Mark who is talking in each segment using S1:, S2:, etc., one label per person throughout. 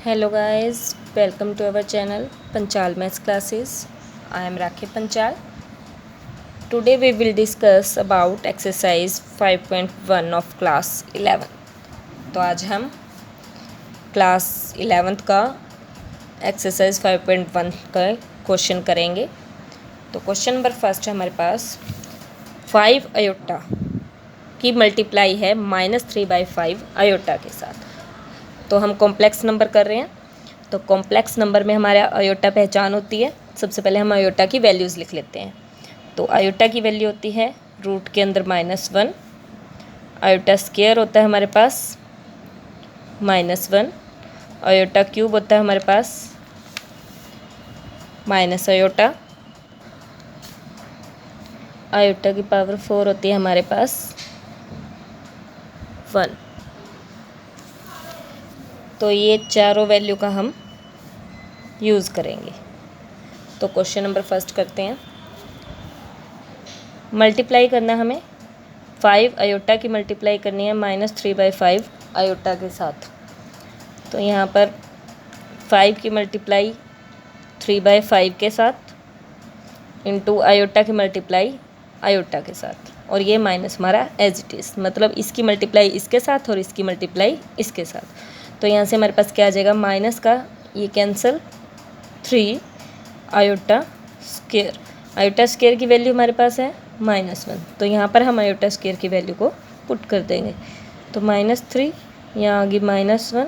S1: Hello guys, welcome to our channel Panchal Maths Classes. I am Rakhi Panchal. Today we will discuss about exercise 5.1 of class 11. तो आज हम class 11th का exercise 5.1 का question करेंगे। तो question number first है हमारे पास 5 iota की मल्टीप्लाई है -3/5 आयोटा के साथ। तो हम कॉम्प्लेक्स नंबर कर रहे हैं। तो कॉम्प्लेक्स नंबर में हमारा आयोटा पहचान होती है। सबसे पहले हम आयोटा की वैल्यूज़ लिख लेते हैं। तो आयोटा की वैल्यू होती है रूट के अंदर -1, आयोटा स्क्वायर होता है हमारे पास -1, आयोटा क्यूब होता है हमारे पास माइनस आयोटा, आयोटा की पावर 4 होती है हमारे पास 1। तो ये चारों वैल्यू का हम यूज़ करेंगे। तो क्वेश्चन नंबर फर्स्ट करते हैं। मल्टीप्लाई करना हमें 5 आयोटा की मल्टीप्लाई करनी है -3/5 आयोटा के साथ। तो यहाँ पर 5 की मल्टीप्लाई 3/5 के साथ इंटू आयोटा की मल्टीप्लाई आयोटा के साथ, और ये माइनस हमारा एज इट इज़, मतलब इसकी मल्टीप्लाई इसके साथ और इसकी मल्टीप्लाई इसके साथ। तो यहाँ से हमारे पास क्या आ जाएगा, माइनस का ये cancel 3 iota square, iota square की वैल्यू हमारे पास है -1। तो यहाँ पर हम आयोटा स्क्वायर की वैल्यू को पुट कर देंगे। तो -3 यहाँ आ गई -1,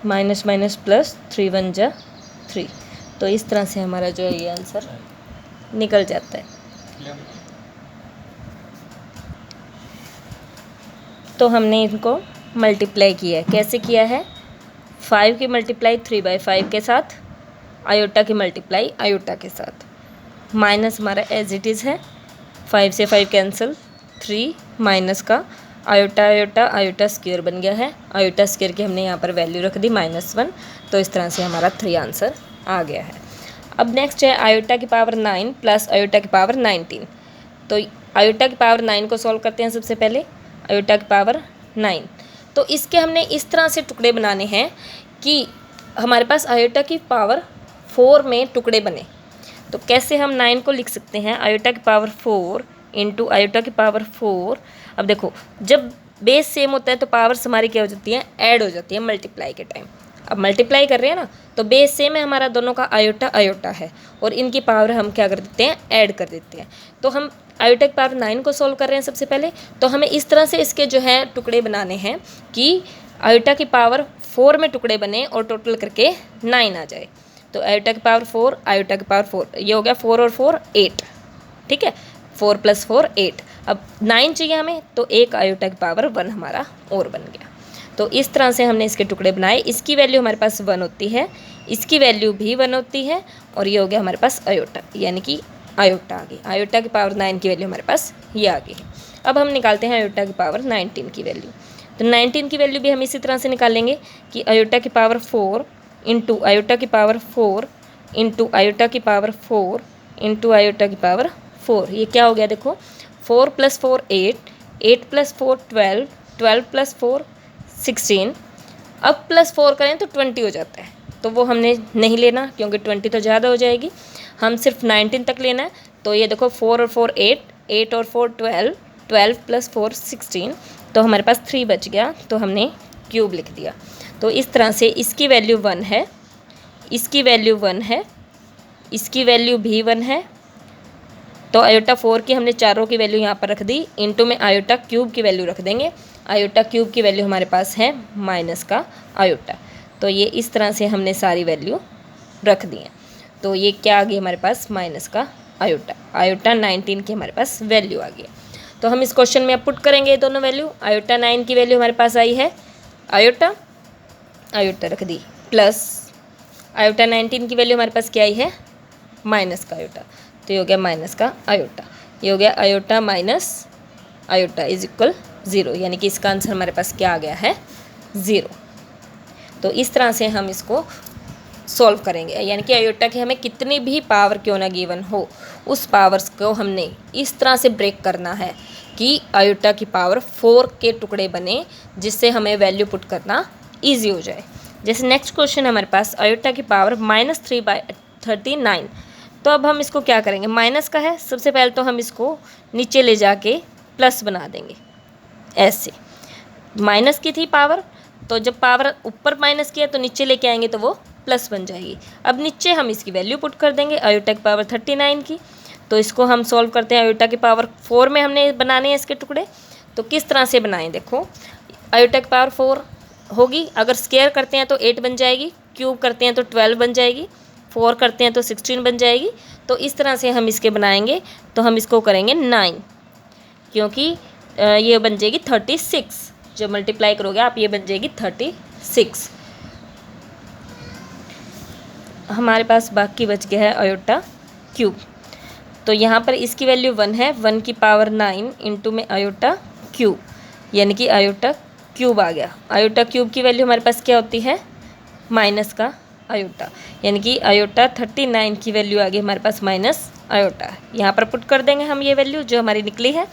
S1: माइनस माइनस प्लस 3 1 जा 3। तो इस तरह से हमारा जो है ये आंसर निकल जाता है। तो हमने इनको मल्टीप्लाई किया है। कैसे किया है, 5 की मल्टीप्लाई 3/5 के साथ, आयोटा की मल्टीप्लाई आयोटा के साथ, माइनस हमारा एज इट इज़ है, 5 से 5 कैंसिल, 3 माइनस का आयोटा आयोटा आयोटा स्क्वायर बन गया है। आयोटा स्क्वायर की हमने यहाँ पर वैल्यू रख दी -1। तो इस तरह से हमारा 3 आंसर आ गया है। अब नेक्स्ट है आयोटा की पावर 9 प्लस आयोटा की पावर 19। तो आयोटा की पावर 9 को सॉल्व करते हैं सबसे पहले। आयोटा की पावर 9, तो इसके हमने इस तरह से टुकड़े बनाने हैं कि हमारे पास आयोटा की पावर 4 में टुकड़े बने। तो कैसे हम 9 को लिख सकते हैं, आयोटा की पावर 4 इंटू आयोटा की पावर 4। अब देखो, जब बेस सेम होता है तो पावर्स हमारी क्या हो जाती हैं, ऐड हो जाती है मल्टीप्लाई के टाइम। अब मल्टीप्लाई कर रहे हैं ना, तो बेस सेम है हमारा, दोनों का आयोटा आयोटा है, और इनकी पावर हम क्या कर देते हैं, ऐड कर देते हैं। तो हम आयोटा की पावर 9 को सॉल्व कर रहे हैं सबसे पहले। तो हमें इस तरह से इसके जो है टुकड़े बनाने हैं कि आयोटा की पावर 4 में टुकड़े बने और टोटल करके 9 आ जाए। तो आयोटा की पावर 4, आयोटा की पावर 4, ये हो गया 4 और 4 8, ठीक है, 4 + 4 8। अब 9 चाहिए हमें, तो एक आयोटा की पावर 1 हमारा और बन गया। तो इस तरह से हमने इसके टुकड़े बनाए। इसकी वैल्यू हमारे पास 1 होती है, इसकी वैल्यू भी 1 होती है, और ये हो गया हमारे पास आयोटा, यानी कि आयोटा आ गई। आयोटा की पावर 9 की वैल्यू हमारे पास ये आ गई है। अब हम निकालते हैं आयोटा की पावर 19 की वैल्यू। तो 19 की वैल्यू भी हम इसी तरह से निकालेंगे कि आयोटा की पावर 4 इंटू आयोटा की पावर 4 इंटू आयोटा की पावर 4 इंटू आयोटा की पावर 4। ये क्या हो गया, देखो, 4 + 4 8, 8 + 4 12, 12 + 4 16। अब +4 करें तो 20 हो जाता है, तो वो हमने नहीं लेना क्योंकि 20 तो ज़्यादा हो जाएगी। हम सिर्फ 19 तक लेना है। तो ये देखो, 4 और 4 8, 8 और 4 12, 12 + 4 16। तो हमारे पास 3 बच गया, तो हमने क्यूब लिख दिया। तो इस तरह से इसकी वैल्यू 1 है, इसकी वैल्यू 1 है, इसकी वैल्यू भी 1 है। तो आयोटा 4 की हमने चारों की वैल्यू यहाँ पर रख दी, इंटू में आयोटा क्यूब की वैल्यू रख देंगे। आयोटा क्यूब की वैल्यू हमारे पास है माइनस का आयोटा। तो ये इस तरह से हमने सारी वैल्यू रख दी हैं। तो ये क्या आ गई हमारे पास, माइनस का आयोटा। आयोटा 19 की हमारे पास वैल्यू आ गई। तो हम इस क्वेश्चन में अब पुट करेंगे ये दोनों वैल्यू। आयोटा 9 की वैल्यू हमारे पास आई है आयोटा, आयोटा रख दी, प्लस आयोटा 19 की वैल्यू हमारे पास क्या आई है, माइनस का आयोटा। तो ये हो गया माइनस का आयोटा, ये हो गया iota minus iota is equal 0, यानी कि इसका आंसर हमारे पास क्या आ गया है, 0। तो इस तरह से हम इसको सॉल्व करेंगे, यानी कि आयोटा की हमें कितनी भी पावर क्यों ना गिवन हो, उस पावर्स को हमने इस तरह से ब्रेक करना है कि आयोटा की पावर 4 के टुकड़े बने, जिससे हमें वैल्यू पुट करना ईजी हो जाए। जैसे नेक्स्ट क्वेश्चन हमारे पास आयोटा की पावर -3/39। तो अब हम इसको क्या करेंगे, माइनस का है, सबसे पहले तो हम इसको नीचे ले जाके प्लस बना देंगे। ऐसे माइनस की थी पावर, तो जब पावर ऊपर माइनस किया तो नीचे लेके आएंगे तो वो प्लस बन जाएगी। अब नीचे हम इसकी वैल्यू पुट कर देंगे आयोटा की पावर 39 की। तो इसको हम सॉल्व करते हैं। आयोटा की पावर 4 में हमने बनाने हैं इसके टुकड़े। तो किस तरह से बनाएं, देखो आयोटा की पावर 4 होगी, अगर स्क्वायर करते हैं तो 8 बन जाएगी, क्यूब करते हैं तो 12 बन जाएगी, 4 करते हैं तो 16 बन जाएगी। तो इस तरह से हम इसके बनाएंगे। तो हम इसको करेंगे 9, क्योंकि ये बन जाएगी 36। जो मल्टीप्लाई करोगे आप, ये बन जाएगी 36। हमारे पास बाकी बच गया है आयोटा क्यूब। तो यहाँ पर इसकी वैल्यू 1 है, 1 की पावर 9 इंटू में आयोटा क्यूब, यानी कि आयोटा क्यूब आ गया। आयोटा क्यूब की वैल्यू हमारे पास क्या होती है, माइनस का आयोटा, यानी कि आयोटा 39 की वैल्यू आ गई हमारे पास माइनस आयोटा। यहाँ पर पुट कर देंगे हम ये वैल्यू जो हमारी निकली है।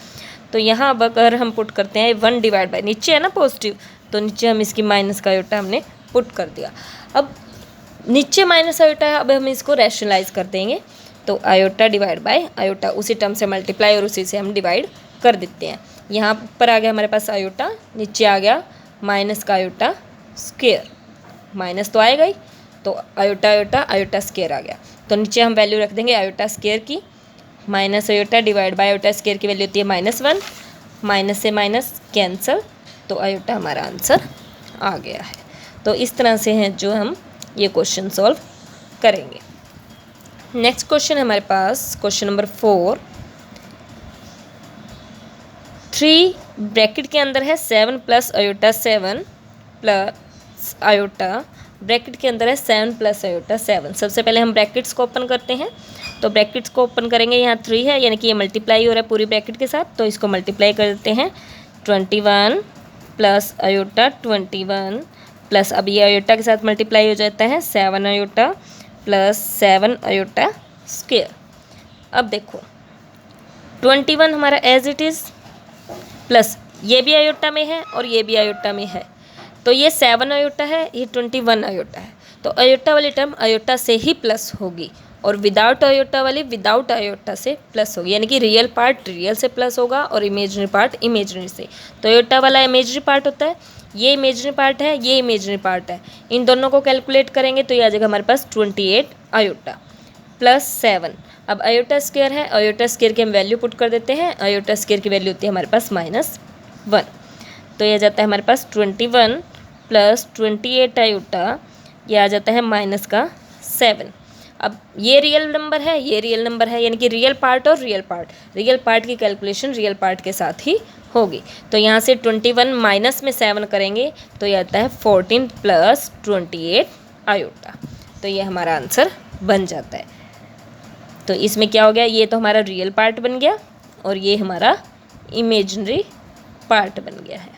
S1: तो यहाँ अब अगर हम पुट करते हैं 1 डिवाइड बाई, नीचे है ना पॉजिटिव, तो नीचे हम इसकी माइनस का आयोटा हमने पुट कर दिया। अब नीचे माइनस आयोटा है, अब हम इसको रैशनलाइज कर देंगे। तो आयोटा डिवाइड बाय आयोटा, उसी टर्म से मल्टीप्लाई और उसी से हम डिवाइड कर देते हैं। यहाँ पर आ गया हमारे पास आयोटा, नीचे आ गया माइनस का आयोटा स्क्वायर, माइनस तो आएगा ही, तो आयोटा आयोटा आयोटा स्क्वायर आ गया। तो नीचे हम वैल्यू रख देंगे आयोटा स्क्वायर की, minus iota divide by iota square की वैल्यू होती है -1, माइनस से माइनस कैंसल, तो आयोटा हमारा आंसर आ गया है। तो इस तरह से हैं जो हम ये क्वेश्चन सॉल्व करेंगे। नेक्स्ट क्वेश्चन हमारे पास क्वेश्चन नंबर 4, 3 ब्रैकेट के अंदर है 7 plus iota 7 plus iota, bracket के अंदर है 7 प्लस आयोटा 7। सबसे पहले हम ब्रैकेट्स को ओपन करते हैं। तो ब्रैकेट्स को ओपन करेंगे, यहाँ 3 है, यानी कि ये मल्टीप्लाई हो रहा है पूरी ब्रैकेट के साथ, तो इसको मल्टीप्लाई कर देते हैं। 21 प्लस आयोटा 21 प्लस, अब ये आयोटा के साथ मल्टीप्लाई हो जाता है 7 आयोटा प्लस 7 आयोटा स्क्वायर। अब देखो 21 हमारा एज इट इज़, प्लस ये भी आयोटा में है और ये भी आयोटा में है, तो ये 7 आयोटा है, ये 21 आयोटा है। तो आयोटा वाली टर्म आयोटा से ही प्लस होगी और विदाउट आयोटा वाली विदाउट आयोटा से प्लस होगी, यानी कि रियल पार्ट रियल से प्लस होगा और इमेजनरी पार्ट इमेजनरी से। तो आयोटा वाला इमेजनरी पार्ट होता है, ये इमेजनरी पार्ट है, ये इमेजनरी पार्ट है। इन दोनों को कैलकुलेट करेंगे तो ये आ जाएगा हमारे पास 28 आयोटा प्लस 7। अब आयोटा स्क्वायर है, आयोटा स्क्वायर की हम वैल्यू पुट कर देते हैं। आयोटा स्क्वायर की वैल्यू होती है हमारे पास -1, तो ये आ जाता है हमारे पास 21 प्लस 28 आयोटा, ये आ जाता है माइनस का 7। अब ये रियल नंबर है, ये रियल नंबर है, यानी कि रियल पार्ट और रियल पार्ट की कैलकुलेशन रियल पार्ट के साथ ही होगी। तो यहाँ से 21 माइनस में 7 करेंगे तो ये आता है 14 प्लस 28 आयोटा, तो ये हमारा आंसर बन जाता है। तो इसमें क्या हो गया, ये तो हमारा रियल पार्ट बन गया और ये हमारा इमेजिनरी पार्ट बन गया है।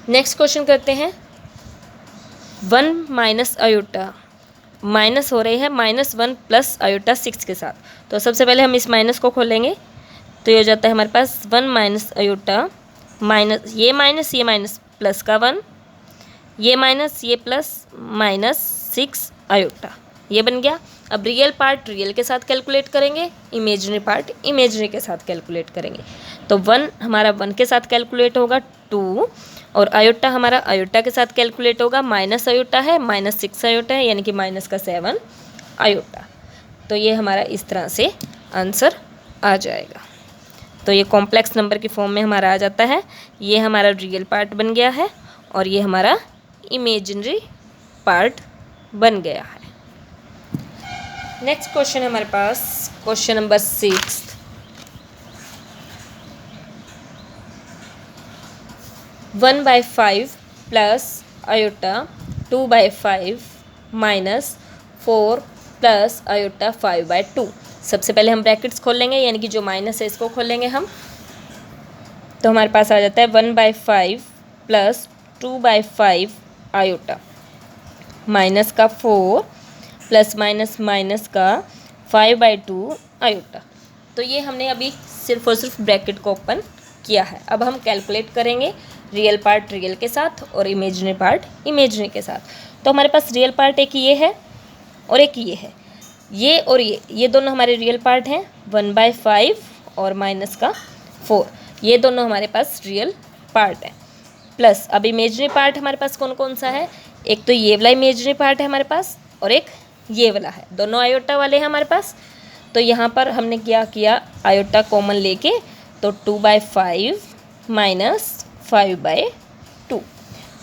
S1: नेक्स्ट क्वेश्चन करते हैं। 1 माइनस आयोटा, माइनस हो रही है -1 प्लस आयोटा 6 के साथ। तो सबसे पहले हम इस माइनस को खोलेंगे, तो ये हो जाता है हमारे पास 1 माइनस आयोटा, माइनस ये माइनस प्लस का 1, ये माइनस ये प्लस -6 आयोटा, ये बन गया। अब रियल पार्ट रियल के साथ कैलकुलेट करेंगे, इमेजनरी पार्ट इमेजनरी के साथ कैलकुलेट करेंगे। तो 1 हमारा 1 के साथ कैलकुलेट होगा 2, और आयोटा हमारा आयोटा के साथ कैलकुलेट होगा, माइनस आयोटा है, -6 आयोटा है, यानी कि माइनस का 7 आयोटा। तो ये हमारा इस तरह से आंसर आ जाएगा। तो ये कॉम्प्लेक्स नंबर की फॉर्म में हमारा आ जाता है। ये हमारा रियल पार्ट बन गया है और ये हमारा इमेजिनरी पार्ट बन गया है। नेक्स्ट क्वेश्चन हमारे पास question number 6, 1/5 plus iota 2/5 minus 4 plus iota 5/2। सबसे पहले हम ब्रैकेट्स खोल लेंगे, यानी कि जो माइनस है इसको खोल लेंगे हम। तो हमारे पास आ जाता है 1/5 प्लस 2/5 आयोटा, माइनस का 4 प्लस माइनस का 5/2 आयोटा। तो ये हमने अभी सिर्फ और सिर्फ ब्रैकेट को ओपन किया है। अब हम कैलकुलेट करेंगे रियल पार्ट रियल के साथ और इमेजिनरी पार्ट इमेजिनरी के साथ। तो हमारे पास रियल पार्ट एक ये है और एक ये है, ये और ये दोनों हमारे रियल पार्ट हैं, 1/5 और माइनस का 4, ये दोनों हमारे पास रियल पार्ट है। प्लस अब इमेजिनरी पार्ट हमारे पास कौन कौन सा है, एक तो ये वाला इमेजिनरी पार्ट है हमारे पास और एक ये वाला है, दोनों आयोटा वाले हैं हमारे पास। तो यहाँ पर हमने क्या किया, आयोटा कॉमन लेके, तो 2/5 माइनस 5/2।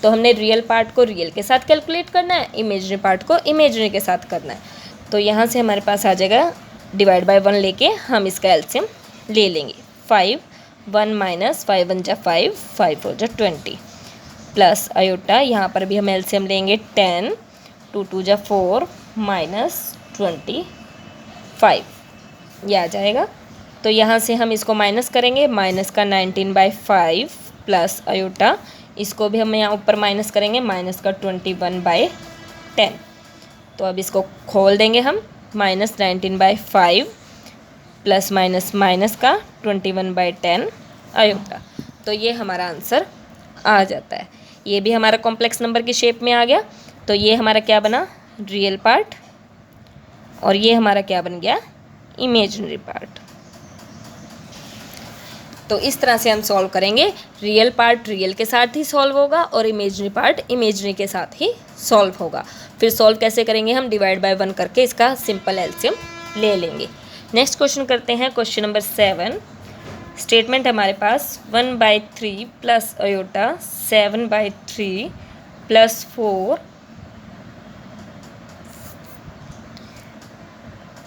S1: तो हमने रियल पार्ट को रियल के साथ कैलकुलेट करना है, इमेजिनरी पार्ट को इमेजिनरी के साथ करना है। तो यहाँ से हमारे पास आ जाएगा डिवाइड बाय 1 लेके हम इसका एलसीएम ले लेंगे। 5 1 माइनस 5 1 जा 5 5 4 जा 20 प्लस आयोटा, यहाँ पर भी हम एलसीएम लेंगे 10 2 2 जा 4 माइनस 25, ये आ जाएगा। तो यहाँ से हम इसको माइनस करेंगे, माइनस का 19/5 प्लस आयोटा, इसको भी हम यहाँ ऊपर माइनस करेंगे, माइनस का 21/10। तो अब इसको खोल देंगे हम, माइनस 19/5 प्लस माइनस माइनस का 21/10 आयोटा। तो ये हमारा आंसर आ जाता है। ये भी हमारा कॉम्प्लेक्स नंबर की शेप में आ गया। तो ये हमारा क्या बना, रियल पार्ट, और ये हमारा क्या बन गया, इमेजिनरी पार्ट। तो इस तरह से हम सॉल्व करेंगे, रियल पार्ट रियल के साथ ही सॉल्व होगा और इमेजिनरी पार्ट इमेजिनरी के साथ ही सॉल्व होगा। फिर सॉल्व कैसे करेंगे, हम डिवाइड बाय 1 करके इसका सिंपल एलसीएम ले लेंगे। नेक्स्ट क्वेश्चन करते हैं, क्वेश्चन नंबर 7। स्टेटमेंट हमारे पास 1/3 plus iota 7/3 plus 4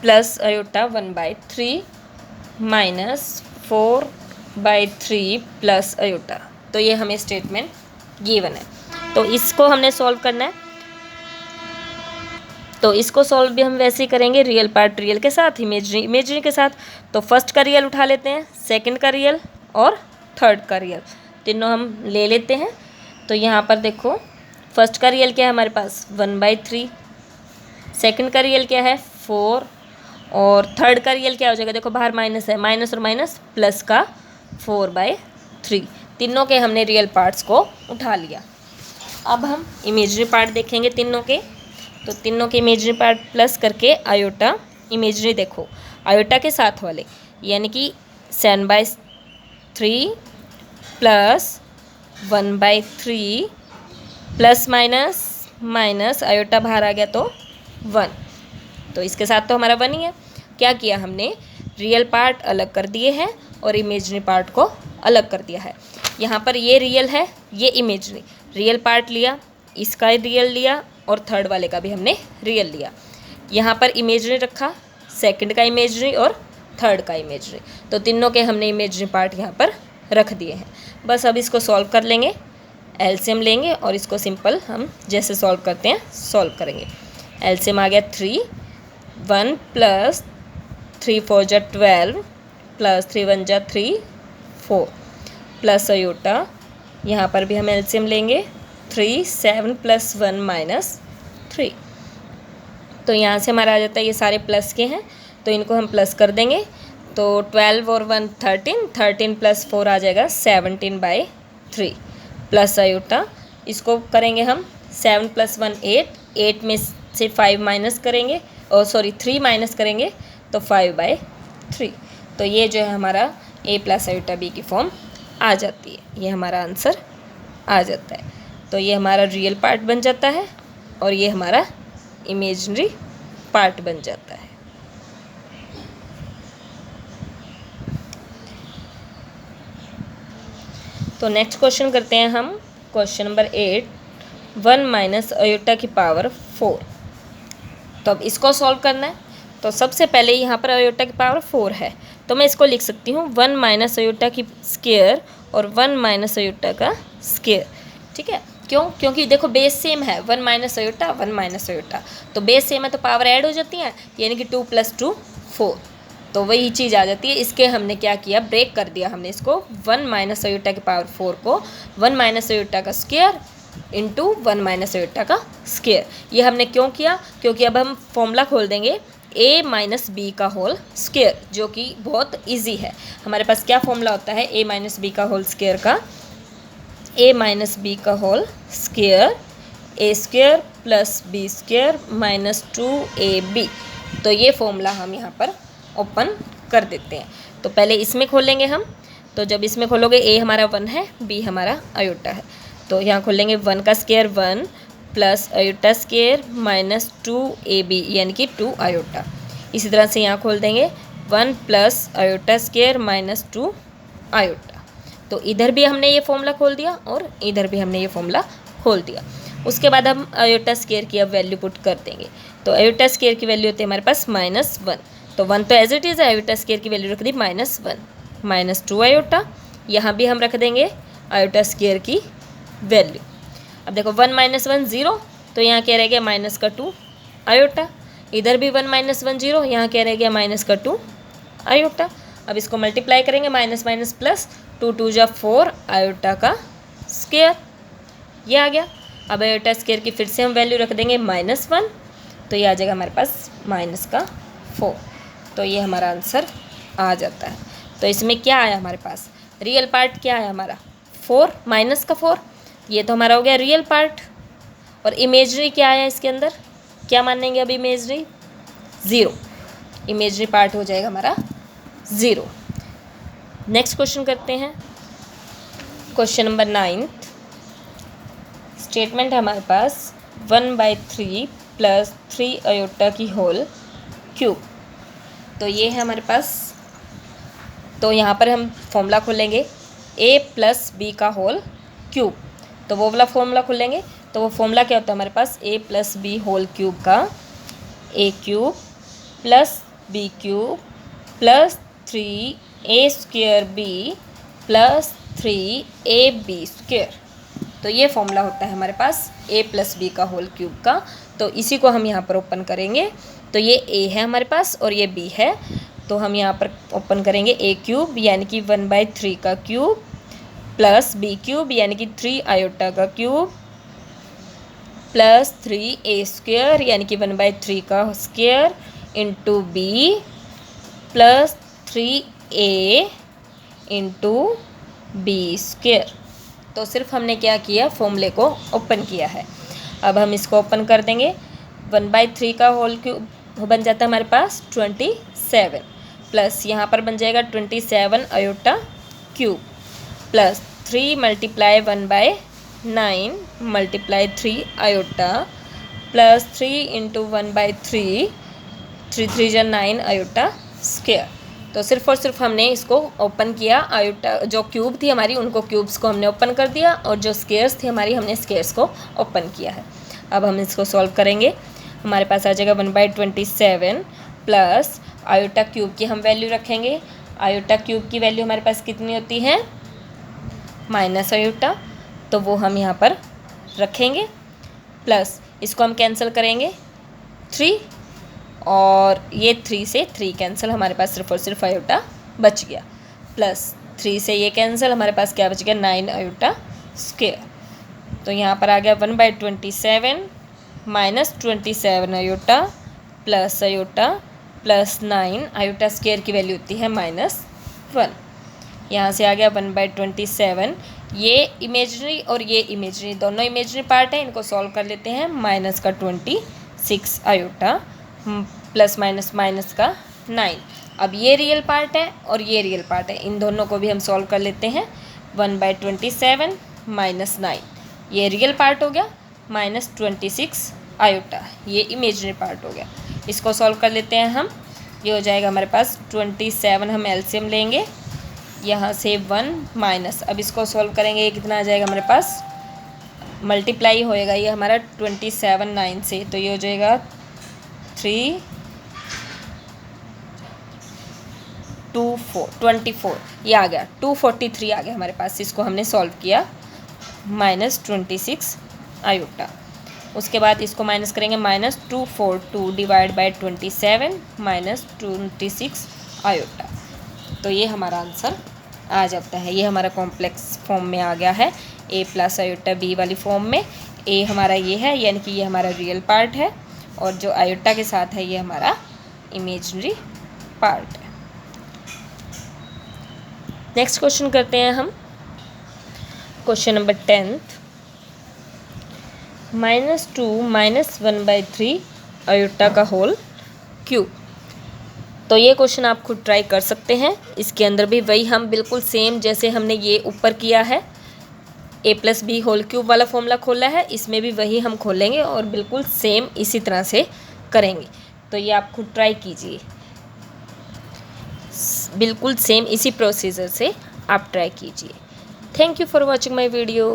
S1: plus iota 1/3 minus 4/3 plus iota. तो ये हमें स्टेटमेंट गिवन है। तो इसको हमने सॉल्व करना है। तो इसको सॉल्व भी हम वैसे ही करेंगे, रियल पार्ट रियल के साथ, इमेजिनरी इमेजिनरी के साथ। तो फर्स्ट का रियल उठा लेते हैं, सेकंड का रियल और थर्ड का रियल, तीनों हम ले लेते हैं। तो यहाँ पर देखो, फर्स्ट का रियल क्या है हमारे पास 1/3, सेकंड का रियल क्या है 4, और थर्ड का रियल क्या हो जाएगा, देखो बाहर माइनस है, माइनस और माइनस प्लस का 4/3। तीनों के हमने रियल पार्ट्स को उठा लिया। अब हम इमेजिनरी पार्ट देखेंगे तीनों के। तो तीनों के इमेजिनरी पार्ट प्लस करके आयोटा इमेजिनरी, देखो आयोटा के साथ वाले, यानी कि 7/3 plus 1/3 plus minus minus iota बाहर आ गया तो 1। तो इसके साथ तो हमारा 1 ही है। क्या किया हमने, रियल पार्ट अलग कर दिए हैं और इमेजिनरी पार्ट को अलग कर दिया है। यहाँ पर ये रियल है, ये इमेजिनरी, रियल पार्ट लिया, इसका रियल लिया और थर्ड वाले का भी हमने रियल लिया। यहाँ पर इमेजिनरी रखा, सेकंड का इमेजिनरी और थर्ड का इमेजिनरी। तो तीनों के हमने इमेजिनरी पार्ट यहाँ पर रख दिए हैं। बस अब इसको सॉल्व कर लेंगे, एलसीएम लेंगे और इसको सिंपल हम जैसे सॉल्व करते हैं सॉल्व करेंगे। एलसीएम आ गया 3, 1 प्लस 3 4 जा 12 प्लस 3 1 जा 3 4 प्लस आयोटा, यहाँ पर भी हम एलसीएम लेंगे 3 7 प्लस 1 माइनस 3। तो यहाँ से हमारा आ जाता है, ये सारे प्लस के हैं तो इनको हम प्लस कर देंगे। तो 12 और 1 13, 13 प्लस 4 आ जाएगा 17/3 प्लस आयोटा, इसको करेंगे हम 7 प्लस 1 8, 8 में से 5 माइनस करेंगे, और सॉरी 3 माइनस करेंगे तो 5/3। तो ये जो है हमारा a प्लस आयोटा b की फॉर्म आ जाती है, ये हमारा आंसर आ जाता है। तो ये हमारा रियल पार्ट बन जाता है और ये हमारा इमेजिनरी पार्ट बन जाता है। तो नेक्स्ट क्वेश्चन करते हैं हम, क्वेश्चन नंबर 8, 1 माइनस आयोटा की पावर 4। तो अब इसको सॉल्व करना है। तो सबसे पहले यहाँ पर आयोटा की पावर 4 है, तो मैं इसको लिख सकती हूँ 1 माइनस आयोटा की स्क्वायर और 1 माइनस आयोटा का स्क्वायर। ठीक है, क्यों, क्योंकि देखो बेस सेम है, 1 माइनस आयोटा 1 माइनस आयोटा, तो बेस सेम है तो पावर ऐड हो जाती है, यानी कि 2 + 2 4। तो वही चीज़ आ जाती है। इसके हमने क्या किया, ब्रेक कर दिया हमने इसको, 1 माइनस आयोटा की पावर 4 को 1 माइनस आयोटा का स्क्वायर इंटू 1 माइनस आयोटा का स्क्वायर। ये हमने क्यों किया, क्योंकि अब हम फॉर्मूला खोल देंगे a माइनस बी का होल स्क्वायर, जो कि बहुत इजी है। हमारे पास क्या फॉर्मूला होता है a माइनस बी का होल स्क्वायर का? a माइनस बी का whole square A square plus B square minus 2ab। तो ये फॉर्मूला हम यहाँ पर ओपन कर देते हैं। तो पहले इसमें खोलेंगे हम। तो जब इसमें खोलोगे a हमारा 1 है, b हमारा आयोटा है। तो यहाँ खोलेंगे 1 का square 1 plus iota square minus 2ab यानी कि 2 आयोटा। इसी तरह से यहाँ खोल देंगे 1 plus iota square minus 2 iota. तो इधर भी हमने ये फॉर्मूला खोल दिया और इधर भी हमने ये फॉर्मूला खोल दिया। उसके बाद हम आयोटा स्क्वायर की अब वैल्यू पुट कर देंगे। तो आयोटा स्क्वायर की वैल्यू होती है हमारे पास -1। तो 1 तो एज इट इज़ है, आयोटा स्क्वायर की वैल्यू रख दी -1 माइनस 2 आयोटा। यहाँ भी हम रख देंगे आयोटा स्क्वायर की वैल्यू। अब देखो 1 माइनस 1 0, तो यहाँ क्या रह गया माइनस का 2 आयोटा। इधर भी 1 माइनस 1 0, यहाँ क्या रह गया माइनस का 2 आयोटा। अब इसको मल्टीप्लाई करेंगे माइनस माइनस प्लस 2 2 जा 4 आयोटा का स्क्वायर, ये आ गया। अब आयोटा स्क्वायर की फिर से हम वैल्यू रख देंगे -1, तो ये आ जाएगा हमारे पास माइनस का 4। तो ये हमारा आंसर आ जाता है। तो इसमें क्या आया हमारे पास? रियल पार्ट क्या है हमारा 4 माइनस का 4, ये तो हमारा हो गया रियल पार्ट। और इमेजरी क्या आया इसके अंदर? क्या मानेंगे अब इमेजरी? 0। इमेजरी पार्ट हो जाएगा हमारा 0। नेक्स्ट क्वेश्चन करते हैं, क्वेश्चन नंबर 9। स्टेटमेंट है हमारे पास 1/3 प्लस 3 आयोटा की होल क्यूब। तो ये है हमारे पास। तो यहाँ पर हम फॉर्मूला खोलेंगे a प्लस बी का होल क्यूब। तो वो वाला फॉर्मूला खोलेंगे। तो वो फॉर्मूला क्या होता है हमारे पास? a plus B whole cube का a cube plus B cube plus 3a square b plus 3ab square. तो ये फॉर्मूला होता है हमारे पास a प्लस बी का होल क्यूब का। तो इसी को हम यहाँ पर ओपन करेंगे। तो ये a है हमारे पास और ये b है। तो हम यहाँ पर ओपन करेंगे a क्यूब यानी कि 1/3 का क्यूब प्लस b क्यूब यानी कि 3 आयोटा का क्यूब प्लस 3a स्क्वायर यानी कि 1/3 का square into b plus 3a into b square. तो सिर्फ हमने क्या किया? फॉर्मूले को ओपन किया है। अब हम इसको ओपन कर देंगे। 1/3 का होल क्यूब बन जाता है हमारे पास 27 प्लस यहाँ पर बन जाएगा 27 iota cube plus 3 multiply 1/9 multiply 3 iota plus 3 into 1/3 3 3 जा 9 आयोटा स्क्वायर। तो सिर्फ और सिर्फ हमने इसको ओपन किया। आयोटा जो क्यूब थी हमारी उनको क्यूब्स को हमने ओपन कर दिया और जो स्क्वायर्स थी हमारी हमने स्क्वायर्स को ओपन किया है। अब हम इसको सॉल्व करेंगे। हमारे पास आ जाएगा 1/27 प्लस आयोटा क्यूब की हम वैल्यू रखेंगे। आयोटा क्यूब की वैल्यू हमारे पास कितनी होती है? माइनस आयोटा, तो वो हम यहाँ पर रखेंगे प्लस इसको हम कैंसिल करेंगे 3 और ये 3 से 3 कैंसिल, हमारे पास सिर्फ और सिर्फ आयोटा बच गया प्लस 3 से ये कैंसिल, हमारे पास क्या बच गया 9 आयोटा स्क्वायर। तो यहाँ पर आ गया 1/27 minus 27 iota plus iota plus 9 iota square की वैल्यू होती है -1। यहाँ से आ गया 1/27। ये इमेजरी और ये इमेजरी दोनों इमेजरी पार्ट है, इनको सॉल्व कर लेते हैं। माइनस का 26 आयोटा प्लस माइनस माइनस का 9। अब ये रियल पार्ट है और ये रियल पार्ट है, इन दोनों को भी हम सॉल्व कर लेते हैं। 1/27 माइनस 9 ये रियल पार्ट हो गया, माइनस 26 आयोटा ये इमेजरी पार्ट हो गया। इसको सॉल्व कर लेते हैं हम। ये हो जाएगा हमारे पास 27, हम एलसीएम लेंगे यहाँ से 1 माइनस, अब इसको सॉल्व करेंगे ये कितना आ जाएगा हमारे पास? मल्टीप्लाई होएगा ये हमारा 27 9 से, तो ये हो जाएगा 3 2 4 24, ये आ गया 243 आ गया हमारे पास। इसको हमने सॉल्व किया माइनस 26 आयोटा। उसके बाद इसको माइनस करेंगे -242 डिवाइड बाय 27 माइनस 26 आयोटा। तो ये हमारा आंसर आ जाता है। ये हमारा कॉम्प्लेक्स फॉर्म में आ गया है, a प्लस आयोटा b वाली फॉर्म में। a हमारा ये है यानी कि ये हमारा रियल पार्ट है और जो आयोटा के साथ है ये हमारा इमेजिनरी पार्ट। नेक्स्ट क्वेश्चन करते हैं हम, क्वेश्चन नंबर 10th, -2 - 1/3 आयोटा का होल क्यूब। तो ये क्वेश्चन आप खुद ट्राई कर सकते हैं। इसके अंदर भी वही हम बिल्कुल सेम जैसे हमने ये ऊपर किया है a+b होल क्यूब वाला फॉर्मूला खोला है, इसमें भी वही हम खोलेंगे और बिल्कुल सेम इसी तरह से करेंगे। तो ये आप खुद ट्राई कीजिए, बिल्कुल सेम इसी प्रोसीजर से आप ट्राई कीजिए। Thank you for watching my video.